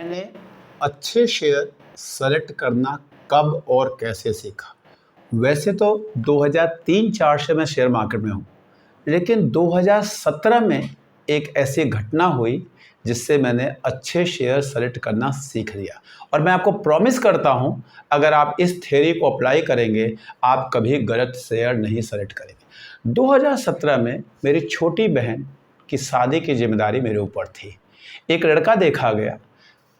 मैंने अच्छे share select करना कब और कैसे सीखा। वैसे तो 2003-4 से मैं शेयर मार्केट में हूँ, लेकिन 2017 में एक ऐसी घटना हुई जिससे मैंने अच्छे शेयर सेलेक्ट करना सीख लिया। और मैं आपको प्रॉमिस करता हूँ, अगर आप इस थ्योरी को अप्लाई करेंगे, आप कभी गलत शेयर नहीं सेलेक्ट करेंगे। 2017 में मेरी छोटी बहन की शादी की जिम्मेदारी मेरे ऊपर थी। एक लड़का देखा गया,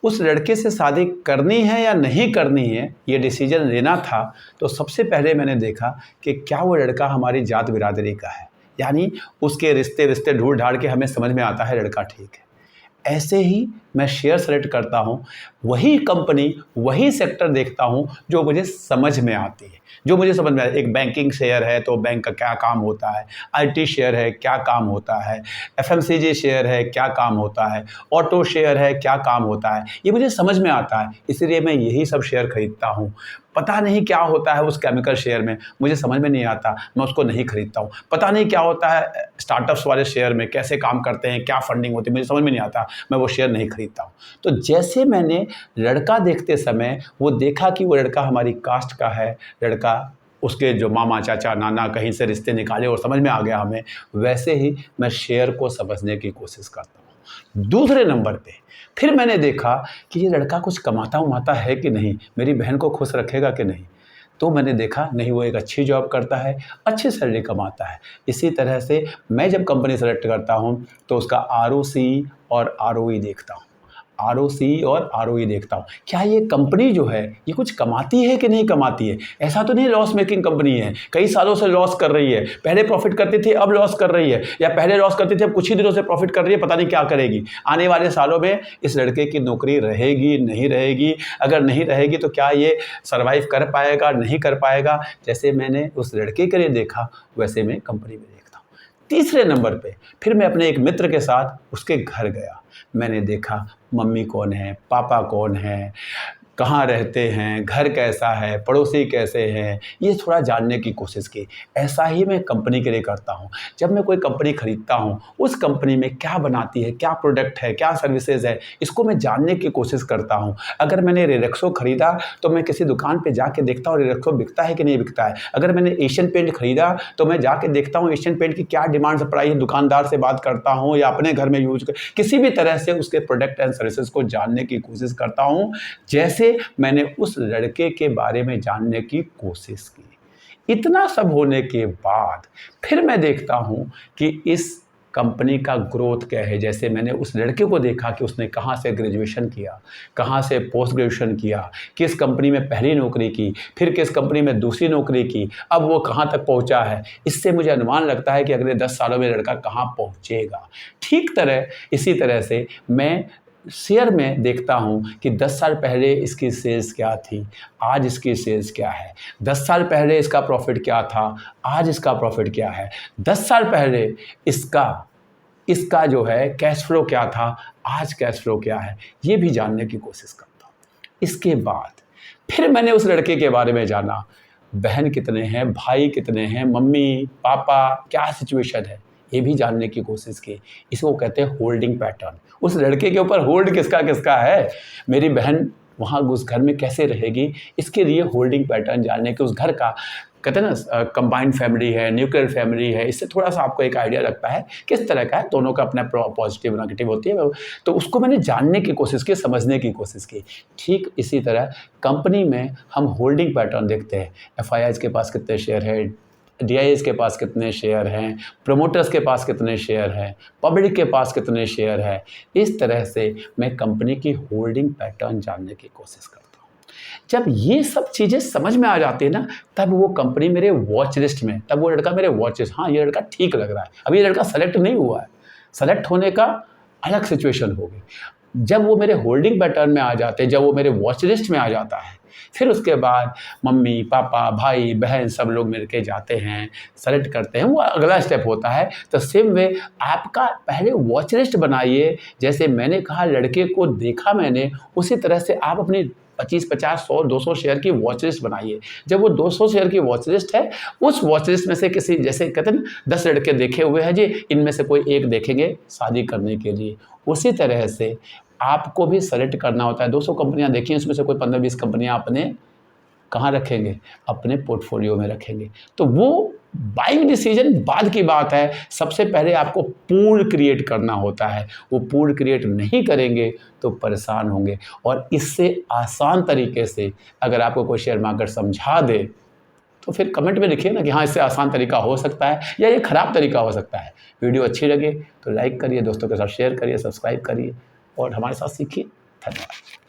उस लड़के से शादी करनी है या नहीं करनी है, ये डिसीजन लेना था। तो सबसे पहले मैंने देखा कि क्या वो लड़का हमारी जात बिरादरी का है, यानी उसके रिश्ते विश्ते ढूंढ ढांढ के हमें समझ में आता है लड़का ठीक है। ऐसे ही मैं शेयर सेलेक्ट करता हूँ, वही कंपनी वही सेक्टर देखता हूँ जो मुझे समझ में आती है, जो मुझे समझ में आता है। एक बैंकिंग शेयर है तो बैंक का क्या काम होता है, आईटी शेयर है क्या काम होता है, एफएमसीजी शेयर है क्या काम होता है, ऑटो शेयर है क्या काम होता है, ये मुझे समझ में आता है, इसलिए मैं यही सब शेयर खरीदता हूँ। पता नहीं क्या होता है उस केमिकल शेयर में, मुझे समझ में नहीं आता, मैं उसको नहीं खरीदता हूँ। पता नहीं क्या होता है स्टार्टअप्स वाले शेयर में, कैसे काम करते हैं, क्या फंडिंग होती है, मुझे समझ में नहीं आता, मैं वो शेयर नहीं खरीदता हूँ। तो जैसे मैंने लड़का देखते समय वो देखा कि वो लड़का हमारी कास्ट का है, लड़का उसके जो मामा चाचा नाना कहीं से रिश्ते निकाले और समझ में आ गया हमें, वैसे ही मैं शेयर को समझने की कोशिश करता हूँ। दूसरे नंबर पे फिर मैंने देखा कि ये लड़का कुछ कमाता उमाता है कि नहीं, मेरी बहन को खुश रखेगा कि नहीं। तो मैंने देखा नहीं, वो एक अच्छी जॉब करता है, अच्छी सैलरी कमाता है। इसी तरह से मैं जब कंपनी सेलेक्ट करता हूँ तो उसका आरओसी और आरओई देखता हूँ, आरओसी और आरओई देखता हूँ। क्या ये कंपनी जो है ये कुछ कमाती है कि नहीं कमाती है। ऐसा तो नहीं लॉस मेकिंग कंपनी है, कई सालों से लॉस कर रही है, पहले प्रॉफिट करती थी अब लॉस कर रही है, या पहले लॉस करती थी अब कुछ ही दिनों से प्रॉफिट कर रही है, पता नहीं क्या करेगी। आने वाले सालों में इस लड़के की नौकरी रहेगी नहीं रहेगी, अगर नहीं रहेगी तो क्या ये सर्वाइव कर पाएगा नहीं कर पाएगा। जैसे मैंने उस लड़के के लिए देखा वैसे मैं कंपनी में देखता हूँ। तीसरे नंबर पे फिर मैं अपने एक मित्र के साथ उसके घर गया, मैंने देखा मम्मी कौन है, पापा कौन है, कहाँ रहते हैं, घर कैसा है, पड़ोसी कैसे हैं, ये थोड़ा जानने की कोशिश की। ऐसा ही मैं कंपनी के लिए करता हूँ। जब मैं कोई कंपनी खरीदता हूँ, उस कंपनी में क्या बनाती है, क्या प्रोडक्ट है, क्या सर्विसेज है, इसको मैं जानने की कोशिश करता हूँ। अगर मैंने रिलैक्सो खरीदा तो मैं किसी दुकान पे जाके देखता हूँ रिलैक्सो बिकता है कि नहीं बिकता है। अगर मैंने एशियन पेंट खरीदा तो मैं जाके देखता हूँ एशियन पेंट की क्या डिमांड सप्लाई है, दुकानदार से बात करता हूँ या अपने घर में यूज कर किसी भी तरह से उसके प्रोडक्ट एंड सर्विसेज को जानने की कोशिश करता हूँ, जैसे मैंने उस लड़के के बारे में जानने की कोशिश की। इतना सब होने के बाद फिर मैं देखता हूं कि इस कंपनी का ग्रोथ क्या है। जैसे मैंने उस लड़के को देखा कि उसने कहां से ग्रेजुएशन किया, कहां से पोस्ट ग्रेजुएशन किया, किस कंपनी में पहली नौकरी की, फिर किस कंपनी में दूसरी नौकरी की, अब वो कहां तक पहुंचा है। इससे मुझे अनुमान लगता है कि अगले 10 सालों में लड़का कहां पहुंचेगा। ठीक तरह इसी तरह से मैं शेयर में देखता हूं कि 10 साल पहले इसकी सेल्स क्या थी, आज इसकी सेल्स क्या है। 10 साल पहले इसका प्रॉफिट क्या था, आज इसका प्रॉफिट क्या है। 10 साल पहले इसका जो है कैश फ्लो क्या था, आज कैश फ्लो क्या है, ये भी जानने की कोशिश करता हूँ। इसके बाद फिर मैंने उस लड़के के बारे में जाना, बहन कितने हैं, भाई कितने हैं, मम्मी पापा क्या सिचुएशन है, ये भी जानने की कोशिश की। इसको कहते हैं होल्डिंग पैटर्न। उस लड़के के ऊपर होल्ड किसका किसका है, मेरी बहन वहाँ उस घर में कैसे रहेगी, इसके लिए होल्डिंग पैटर्न जानने के। उस घर का कहते हैं ना कंबाइंड फैमिली है, न्यूक्लियर फैमिली है, इससे थोड़ा सा आपको एक आइडिया लगता है किस तरह का है, दोनों का अपना पॉजिटिव नेगेटिव होती है। तो उसको मैंने जानने की कोशिश की, समझने की कोशिश की। ठीक इसी तरह कंपनी में हम होल्डिंग पैटर्न देखते हैं, एफआईआई के पास कितने शेयर है, डीआईएस के पास कितने शेयर हैं, प्रमोटर्स के पास कितने शेयर हैं, पब्लिक के पास कितने शेयर हैं। इस तरह से मैं कंपनी की होल्डिंग पैटर्न जानने की कोशिश करता हूँ। जब ये सब चीज़ें समझ में आ जाती है ना, तब वो कंपनी मेरे वॉच लिस्ट में, तब वो लड़का मेरे वॉच लिस्ट, हाँ ये लड़का ठीक लग रहा है। अभी ये लड़का सेलेक्ट नहीं हुआ है, सेलेक्ट होने का अलग सिचुएशन होगी। जब वो मेरे होल्डिंग पैटर्न में आ जाते हैं, जब वो मेरे वॉच लिस्ट में आ जाता है, फिर उसके बाद मम्मी पापा भाई बहन सब लोग मिलके जाते हैं, सेलेक्ट करते हैं, वो अगला स्टेप होता है। तो सेम वे आपका पहले वॉच लिस्ट बनाइए। जैसे मैंने कहा लड़के को देखा मैंने, उसी तरह से आप अपनी 25, 50, 100, 200 शेयर की वॉच लिस्ट बनाइए। जब वो 200 शेयर की वॉच लिस्ट है, उस वॉच लिस्ट में से किसी, जैसे कहते हैं 10 लड़के देखे हुए हैं जी, इनमें से कोई एक देखेंगे शादी करने के लिए। उसी तरह से आपको भी सेलेक्ट करना होता है। 200 कंपनियां देखी, उसमें से कोई 15-20 कंपनियां आपने कहाँ रखेंगे? अपने पोर्टफोलियो में रखेंगे। तो वो बाइंग डिसीजन बाद की बात है, सबसे पहले आपको पूल क्रिएट करना होता है। वो पूल क्रिएट नहीं करेंगे तो परेशान होंगे। और इससे आसान तरीके से अगर आपको कोई शेयर मार्केट समझा दे तो फिर कमेंट में लिखिए ना कि हाँ, इससे आसान तरीका हो सकता है या ये ख़राब तरीका हो सकता है। वीडियो अच्छी लगे तो लाइक करिए, दोस्तों के साथ शेयर करिए, सब्सक्राइब करिए और हमारे साथ सीखिए। धन्यवाद।